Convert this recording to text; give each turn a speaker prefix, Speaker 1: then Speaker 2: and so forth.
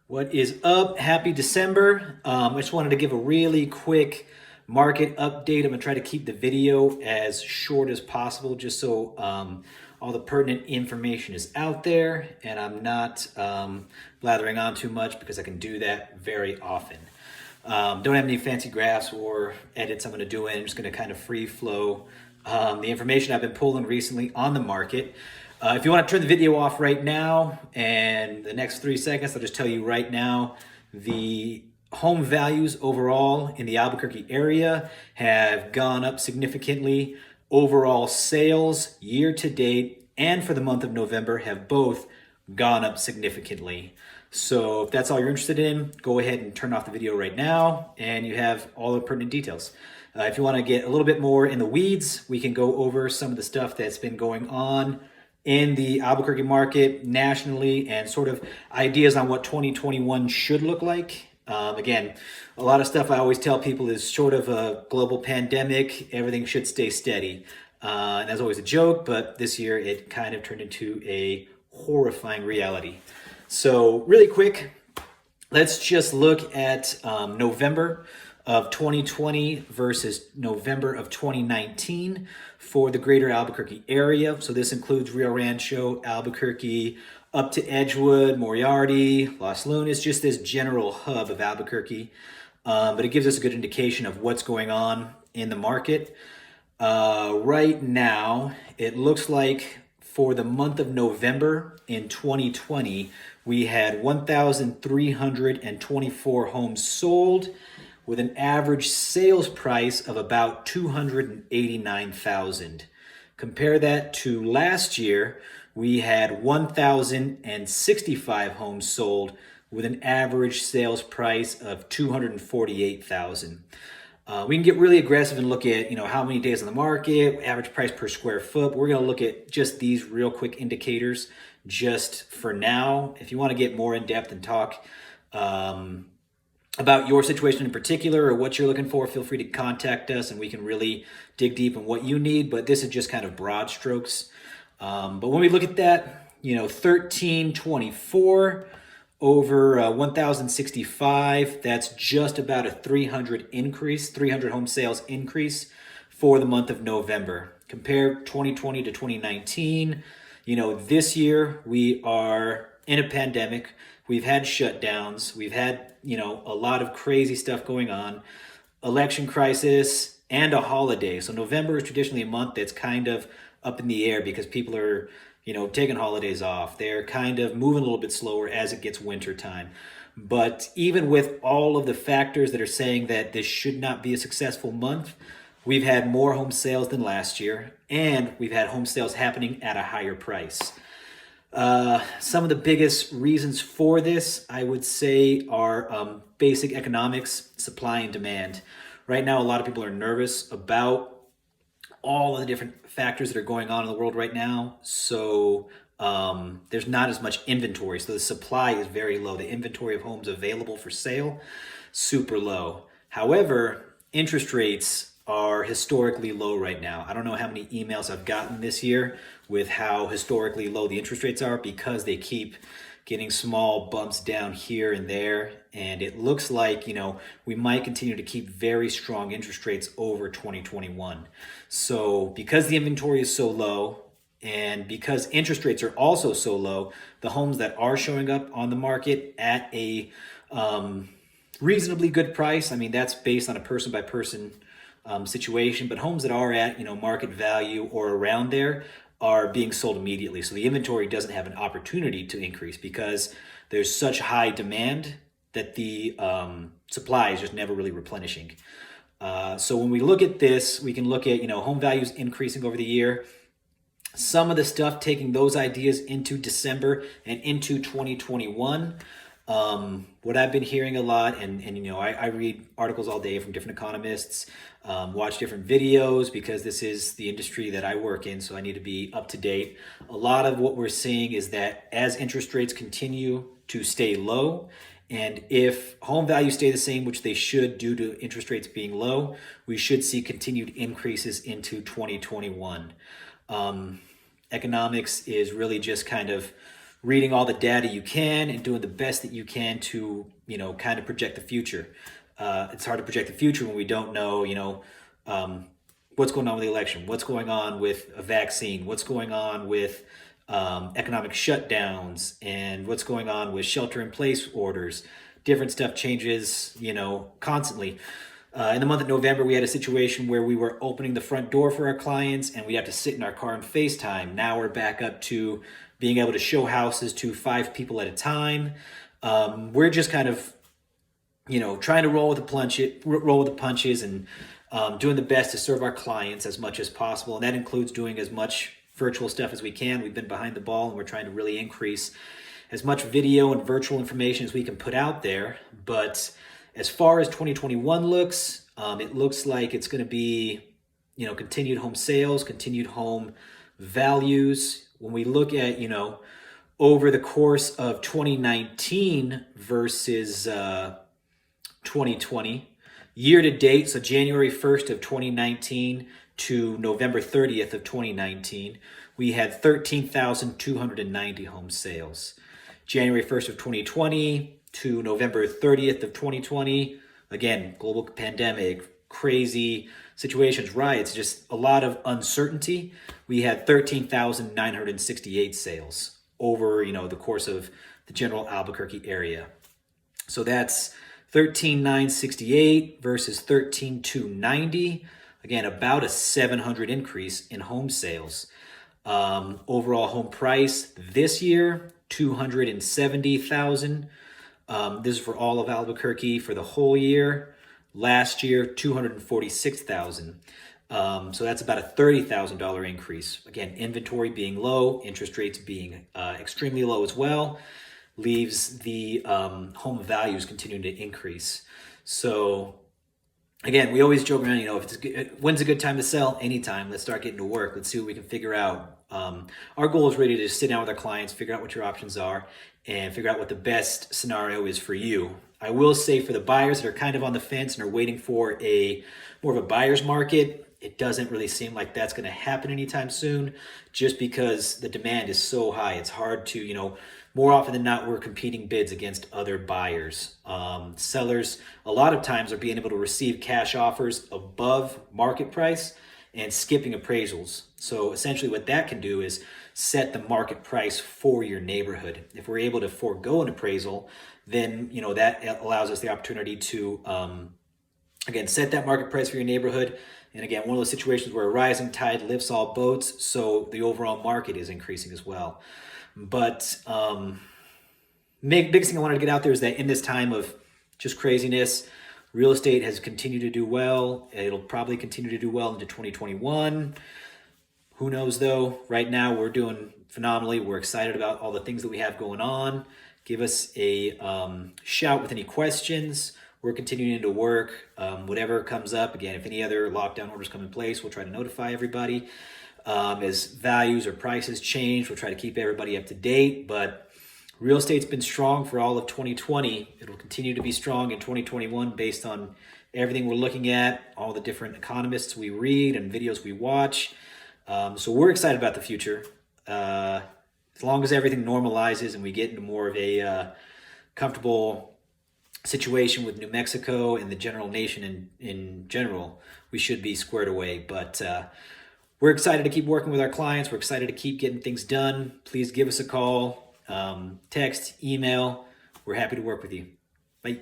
Speaker 1: What is up? Happy December. I just wanted to give a really quick market update. I'm going to try to keep the video as short as possible just so all the pertinent information is out there and I'm not blathering on too much because I can do that very often. Don't have any fancy graphs or edits I'm going to do in. I'm just going to kind of free flow the information I've been pulling recently on the market. If you want to turn the video off right now and the next 3 seconds, I'll just tell you right now, the home values overall in the Albuquerque area have gone up significantly. Overall sales year to date and for the month of November have both gone up significantly. So if that's all you're interested in, go ahead and turn off the video right now and you have all the pertinent details. If you want to get a little bit more in the weeds, we can go over some of the stuff that's been going on in the Albuquerque market nationally and sort of ideas on what 2021 should look like. Again, a lot of stuff I always tell people is short of a global pandemic, everything should stay steady. And that's always a joke, but this year it kind of turned into a horrifying reality. So really quick, let's just look at November of 2020 versus November of 2019 for the greater Albuquerque area. So this includes Rio Rancho, Albuquerque, up to Edgewood, Moriarty, Los Lunas, just this general hub of Albuquerque. But it gives us a good indication of what's going on in the market. Right now, it looks like for the month of November in 2020, we had 1,324 homes sold with an average sales price of about $289,000. Compare that to last year, we had 1,065 homes sold with an average sales price of $248,000. We can get really aggressive and look at, how many days on the market, average price per square foot. But we're going to look at just these real quick indicators just for now. If you want to get more in depth and talk about your situation in particular or what you're looking for, feel free to contact us and we can really dig deep in what you need. But this is just kind of broad strokes. But when we look at that, 1324 over 1,065, that's just about a 300 home sales increase for the month of November. Compare 2020 to 2019. This year we are in a pandemic. We've had shutdowns. We've had, a lot of crazy stuff going on, election crisis and a holiday. So November is traditionally a month that's kind of up in the air because people are, taking holidays off. They're kind of moving a little bit slower as it gets winter time. But even with all of the factors that are saying that this should not be a successful month, we've had more home sales than last year, and we've had home sales happening at a higher price. Some of the biggest reasons for this, I would say, are basic economics, supply and demand. Right now, a lot of people are nervous about all of the different factors that are going on in the world right now. So there's not as much inventory. So the supply is very low. The inventory of homes available for sale, super low. However, interest rates are historically low right now. I don't know how many emails I've gotten this year with how historically low the interest rates are because they keep getting small bumps down here and there. And it looks like, we might continue to keep very strong interest rates over 2021. So because the inventory is so low and because interest rates are also so low, the homes that are showing up on the market at a reasonably good price, that's based on a person by person situation, but homes that are at, market value or around there are being sold immediately. So the inventory doesn't have an opportunity to increase because there's such high demand that the supply is just never really replenishing. So when we look at this, we can look at, home values increasing over the year. Some of the stuff taking those ideas into December and into 2021. What I've been hearing a lot, and I read articles all day from different economists, watch different videos because this is the industry that I work in, so I need to be up to date. A lot of what we're seeing is that as interest rates continue to stay low, and if home values stay the same, which they should due to interest rates being low, we should see continued increases into 2021. Economics is really just kind of reading all the data you can and doing the best that you can to, kind of project the future. It's hard to project the future when we don't know, what's going on with the election, what's going on with a vaccine, what's going on with economic shutdowns, and what's going on with shelter-in-place orders. Different stuff changes, constantly. In the month of November, we had a situation where we were opening the front door for our clients and we had to sit in our car and FaceTime. Now we're back up to being able to show houses to 5 people at a time. We're just kind of, trying to roll with the punches and doing the best to serve our clients as much as possible. And that includes doing as much virtual stuff as we can. We've been behind the ball and we're trying to really increase as much video and virtual information as we can put out there. But as far as 2021 looks, it looks like it's going to be, continued home sales, continued home values. When we look at, over the course of 2019 versus 2020, year to date, so January 1st of 2019 to November 30th of 2019, we had 13,290 home sales. January 1st of 2020 to November 30th of 2020, again, global pandemic, crazy situations, riots, just a lot of uncertainty. We had 13,968 sales over, the course of the general Albuquerque area. So that's 13,968 versus 13,290. Again, about a 700 increase in home sales. Overall home price this year, $270,000. This is for all of Albuquerque for the whole year. Last year, $246,000. So that's about a $30,000 increase. Again, inventory being low, interest rates being extremely low as well, leaves the home values continuing to increase. So again, we always joke around, when's a good time to sell? Anytime. Let's start getting to work. Let's see what we can figure out. Our goal is really to just sit down with our clients, figure out what your options are, and figure out what the best scenario is for you. I will say for the buyers that are kind of on the fence and are waiting for more of a buyer's market, it doesn't really seem like that's going to happen anytime soon, just because the demand is so high. It's hard to, more often than not, we're competing bids against other buyers. Sellers, a lot of times, are being able to receive cash offers above market price and skipping appraisals. So essentially what that can do is set the market price for your neighborhood. If we're able to forego an appraisal, then that allows us the opportunity to, again, set that market price for your neighborhood. And again, one of those situations where a rising tide lifts all boats, so the overall market is increasing as well. But biggest thing I wanted to get out there is that in this time of just craziness, real estate has continued to do well. It'll probably continue to do well into 2021. Who knows though? Right now we're doing phenomenally. We're excited about all the things that we have going on. Give us a shout with any questions. We're continuing to work. Whatever comes up, again, if any other lockdown orders come in place, we'll try to notify everybody. As values or prices change, we'll try to keep everybody up to date. But real estate's been strong for all of 2020. It'll continue to be strong in 2021 based on everything we're looking at, all the different economists we read and videos we watch. So we're excited about the future. As long as everything normalizes and we get into more of a comfortable situation with New Mexico and the general nation in general, we should be squared away. But we're excited to keep working with our clients. We're excited to keep getting things done. Please give us a call, text, email. We're happy to work with you. Bye.